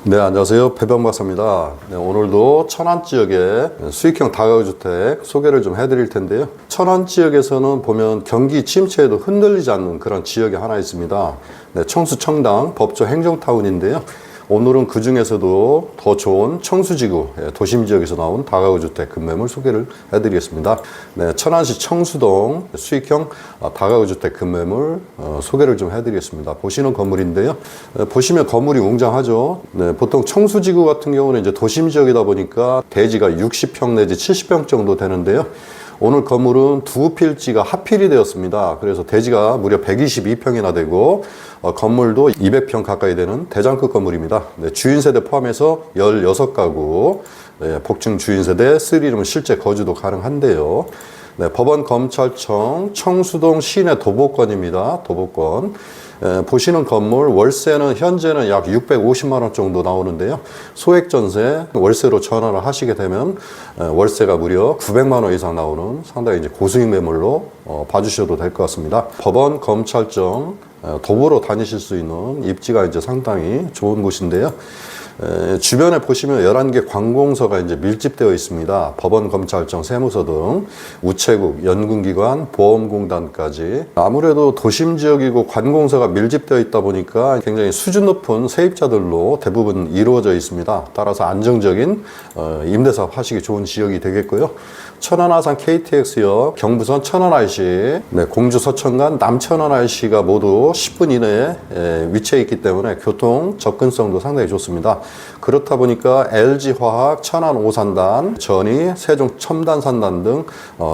네, 안녕하세요. 배병박사입니다. 네, 오늘도 천안 지역의 수익형 다가구주택 소개를 좀 해드릴 텐데요. 천안 지역에서는 보면 경기 침체에도 흔들리지 않는 그런 지역이 하나 있습니다. 네, 청수 청당 법조 행정타운인데요. 오늘은 그 중에서도 더 좋은 청수지구, 도심 지역에서 나온 다가구주택 급매물 소개를 해드리겠습니다. 네, 천안시 청수동 수익형 다가구주택 급매물 소개를 좀 해드리겠습니다. 보시는 건물인데요. 보시면 건물이 웅장하죠. 네, 보통 청수지구 같은 경우는 이제 도심 지역이다 보니까 대지가 60평 내지 70평 정도 되는데요. 오늘 건물은 두 필지가 합필이 되었습니다. 그래서 대지가 무려 122평이나 되고 건물도 200평 가까이 되는 대장급 건물입니다. 네, 주인세대 포함해서 16가구, 네, 복층 주인세대 3룸 실제 거주도 가능한데요. 네, 법원 검찰청 청수동 시내 도보권입니다. 도보권. 보시는 건물 월세는 현재는 약 650만 원 정도 나오는데요. 소액 전세 월세로 전환을 하시게 되면 월세가 무려 900만 원 이상 나오는 상당히 이제 고수익 매물로 봐주셔도 될 것 같습니다. 법원 검찰청 도보로 다니실 수 있는 입지가 이제 상당히 좋은 곳인데요. 주변에 보시면 11개 관공서가 이제 밀집되어 있습니다. 법원, 검찰청, 세무서 등 우체국, 연금기관, 보험공단까지. 아무래도 도심 지역이고 관공서가 밀집되어 있다 보니까 굉장히 수준 높은 세입자들로 대부분 이루어져 있습니다. 따라서 안정적인 임대사업 하시기 좋은 지역이 되겠고요. 천안 아산 KTX역, 경부선 천안 IC, 네, 공주 서천간 남천안 IC가 모두 10분 이내에 위치해 있기 때문에 교통 접근성도 상당히 좋습니다. 그렇다 보니까 LG화학, 천안 오산단, 전이, 세종 첨단산단 등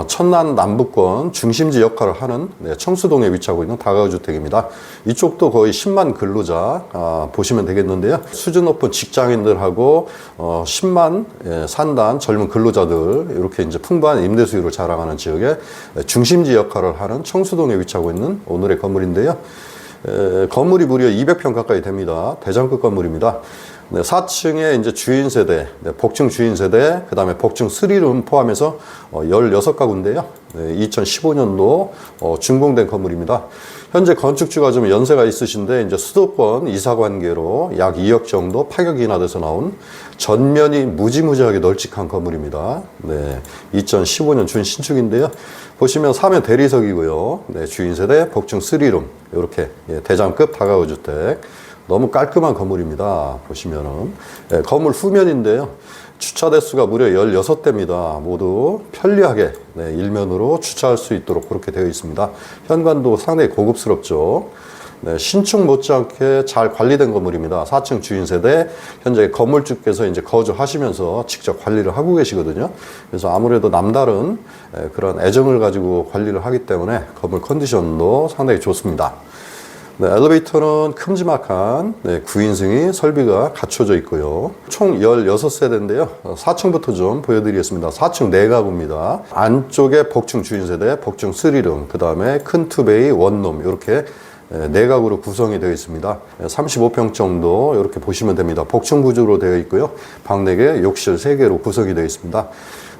천안 남부권 중심지 역할을 하는 청수동에 위치하고 있는 다가구주택입니다. 이쪽도 거의 10만 근로자 보시면 되겠는데요. 수준 높은 직장인들하고 10만 산단 젊은 근로자들 이렇게 이제 풍부한 임대 수요를 자랑하는 지역의 중심지 역할을 하는 청수동에 위치하고 있는 오늘의 건물인데요. 건물이 무려 200평 가까이 됩니다. 대장급 건물입니다. 네, 4층에 이제 주인세대, 네, 복층 주인세대, 그 다음에 복층 3룸 포함해서 16가구인데요. 네, 2015년도 준공된 건물입니다. 현재 건축주가 좀 연세가 있으신데 이제 수도권 이사 관계로 약 2억 정도 파격이 인하돼서 나온 전면이 무지무지하게 널찍한 건물입니다. 네, 2015년 준신축인데요. 보시면 사면 대리석이고요. 네, 주인세대, 복층 3룸 이렇게 대장급 다가구주택. 너무 깔끔한 건물입니다. 보시면은 건물 후면인데요. 주차 대수가 무려 16대입니다. 모두 편리하게 일면으로 주차할 수 있도록 그렇게 되어 있습니다. 현관도 상당히 고급스럽죠. 네, 신축 못지않게 잘 관리된 건물입니다. 4층 주인세대, 현재 건물주께서 이제 거주하시면서 직접 관리를 하고 계시거든요. 그래서 아무래도 남다른 그런 애정을 가지고 관리를 하기 때문에 건물 컨디션도 상당히 좋습니다. 네, 엘리베이터는 큼지막한 9인승이 설비가 갖춰져 있고요. 총 16세대인데요. 4층부터 좀 보여드리겠습니다. 4층 4가구입니다. 안쪽에 복층 주인세대, 복층 3룸, 그 다음에 큰 투베이, 원룸 이렇게 4가구로 구성이 되어 있습니다. 35평 정도 이렇게 보시면 됩니다. 복층 구조로 되어 있고요. 방 4개, 욕실 3개로 구성이 되어 있습니다.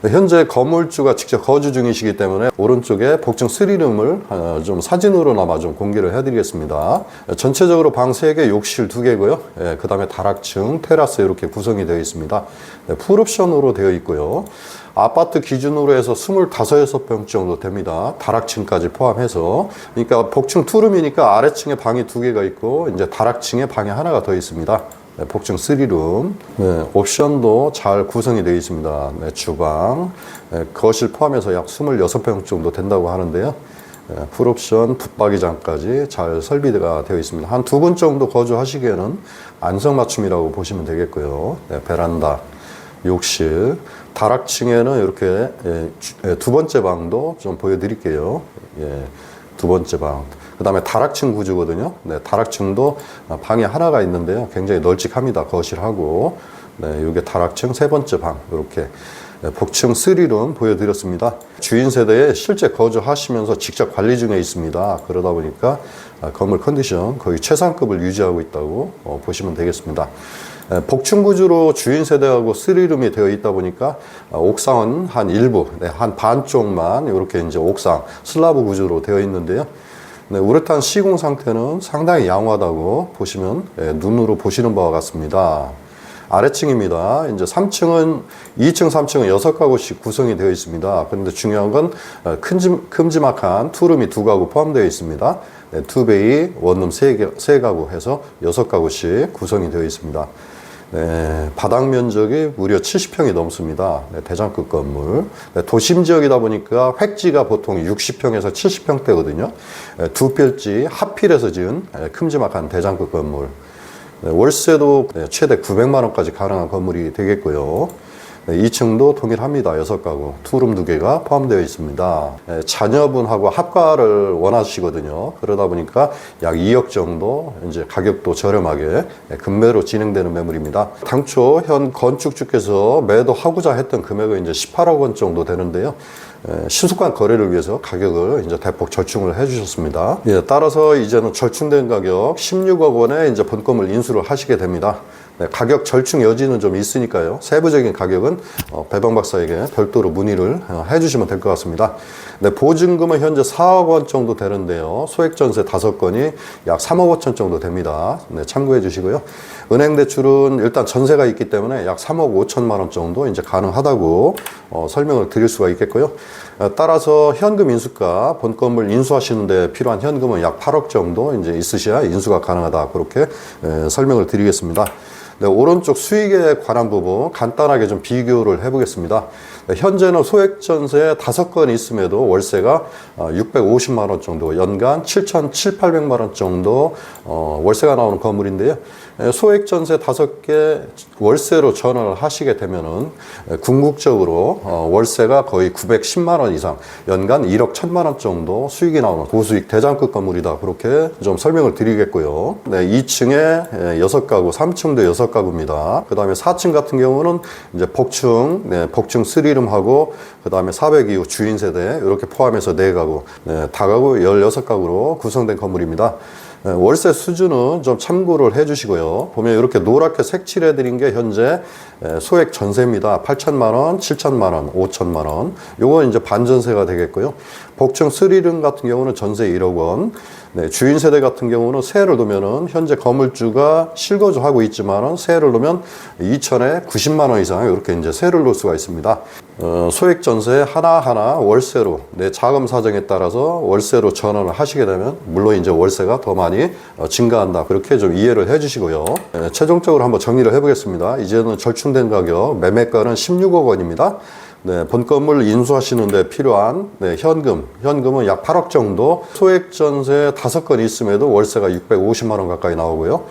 현재 건물주가 직접 거주 중이시기 때문에 오른쪽에 복층 3룸을 좀 사진으로나마 좀 공개를 해드리겠습니다. 전체적으로 방 3개, 욕실 2개고요. 그 다음에 다락층, 테라스 이렇게 구성이 되어 있습니다. 풀옵션으로 되어 있고요. 아파트 기준으로 해서 25평 정도 됩니다. 다락층까지 포함해서. 그러니까 복층 투룸이니까 아래층에 방이 2개가 있고 이제 다락층에 방이 하나가 더 있습니다. 네, 복층 3룸. 네, 옵션도 잘 구성이 되어 있습니다. 네, 주방, 거실 포함해서 약 26평 정도 된다고 하는데요. 풀옵션, 붙박이장까지 잘 설비가 되어 있습니다. 한 2분 정도 거주하시기에는 안성맞춤이라고 보시면 되겠고요. 네, 베란다, 욕실, 다락층에는 이렇게 두 번째 방도 좀 보여드릴게요. 두 번째 방. 그 다음에 다락층 구조거든요. 네, 다락층도 방이 하나가 있는데요. 굉장히 널찍합니다. 거실하고. 네, 이게 다락층 세 번째 방. 이렇게 복층 3룸 보여드렸습니다. 주인 세대에 실제 거주하시면서 직접 관리 중에 있습니다. 그러다 보니까 건물 컨디션 거의 최상급을 유지하고 있다고 보시면 되겠습니다. 복층 구조로 주인 세대하고 3룸이 되어 있다 보니까 옥상은 한 일부, 한 반쪽만 이렇게 이제 옥상 슬라브 구조로 되어 있는데요. 네, 우레탄 시공 상태는 상당히 양호하다고 보시면 눈으로 보시는 바와 같습니다. 아래층입니다. 이제 3층은 2층, 3층은 6가구씩 구성이 되어 있습니다. 그런데 중요한 건 큼지막한 투룸이 2가구 포함되어 있습니다. 네, 2베이, 원룸 3가구 해서 6가구씩 구성이 되어 있습니다. 네, 바닥 면적이 무려 70평이 넘습니다. 네, 대장급 건물. 네, 도심 지역이다 보니까 획지가 보통 60평에서 70평대거든요. 네, 두 필지 하필해서 지은 큼지막한 대장급 건물. 네, 월세도 최대 900만 원까지 가능한 건물이 되겠고요. 네, 2층도 동일합니다. 6가구, 투룸 2개가 포함되어 있습니다. 네, 자녀분하고 합가를 원하시거든요. 그러다 보니까 약 2억 정도 이제 가격도 저렴하게 급매로 진행되는 매물입니다. 당초 현 건축주께서 매도하고자 했던 금액은 이제 18억 원 정도 되는데요. 신속한 거래를 위해서 가격을 이제 대폭 절충을 해주셨습니다. 예, 따라서 이제는 절충된 가격 16억 원에 이제 본건을 인수를 하시게 됩니다. 네, 가격 절충 여지는 좀 있으니까요. 세부적인 가격은 배방 박사에게 별도로 문의를 해주시면 될 것 같습니다. 네, 보증금은 현재 4억 원 정도 되는데요. 소액 전세 5건이 약 3억 5천 정도 됩니다. 네, 참고해 주시고요. 은행 대출은 일단 전세가 있기 때문에 약 3억 5천만 원 정도 이제 가능하다고 설명을 드릴 수가 있겠고요. 따라서 현금 인수가 본 건물 인수하시는데 필요한 현금은 약 8억 정도 이제 있으셔야 인수가 가능하다. 그렇게 설명을 드리겠습니다. 네, 오른쪽 수익에 관한 부분 간단하게 좀 비교를 해보겠습니다. 네, 현재는 소액 전세 5건이 있음에도 월세가 650만 원 정도, 연간 7,700~800만 원 정도 월세가 나오는 건물인데요. 소액 전세 5개 월세로 전환을 하시게 되면은 궁극적으로 월세가 거의 910만 원 이상, 연간 1억 1천만 원 정도 수익이 나오는 고수익 대장급 건물이다. 그렇게 좀 설명을 드리겠고요. 네, 2층에 6가구, 3층도 6가구입니다. 그 다음에 4층 같은 경우는 이제 복층, 네, 복층 3룸하고 그 다음에 402호 주인 세대 이렇게 포함해서 4가구, 네, 다가구 16가구로 구성된 건물입니다. 월세 수준은 좀 참고를 해주시고요. 보면 이렇게 노랗게 색칠해 드린 게 현재 소액 전세입니다. 8천만 원, 7천만 원, 5천만 원. 요거 이제 반전세가 되겠고요. 복층 3룸 같은 경우는 전세 1억 원. 네, 주인 세대 같은 경우는 세를 놓으면은 현재 건물주가 실거주하고 있지만은 세를 놓으면 2천에 90만 원 이상 이렇게 이제 세를 놓을 수가 있습니다. 소액 전세 하나하나 월세로 내 자금 사정에 따라서 월세로 전환을 하시게 되면 물론 이제 월세가 더 많이 증가한다. 그렇게 좀 이해를 해 주시고요. 최종적으로 한번 정리를 해 보겠습니다. 이제는 절충된 가격 매매가는 16억 원입니다. 네, 본 건물 인수하시는데 필요한 현금은 약 8억 정도, 소액 전세 5건 있음에도 월세가 650만 원 가까이 나오고요.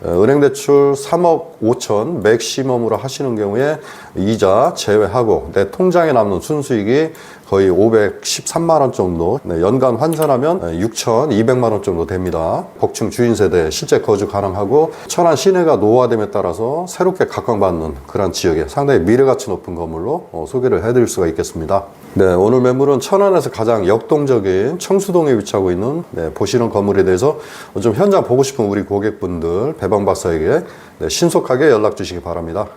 은행 대출 3억 5천 맥시멈으로 하시는 경우에 이자 제외하고 내 통장에 남는 순수익이 거의 513만 원 정도, 네, 연간 환산하면 6,200만 원 정도 됩니다. 복층 주인 세대 실제 거주 가능하고 천안 시내가 노후화됨에 따라서 새롭게 각광받는 그런 지역에 상당히 미래가치 높은 건물로 소개를 해드릴 수가 있겠습니다. 네, 오늘 매물은 천안에서 가장 역동적인 청수동에 위치하고 있는 보시는 건물에 대해서 좀 현장 보고 싶은 우리 고객분들 배방 박사에게 신속하게 연락 주시기 바랍니다.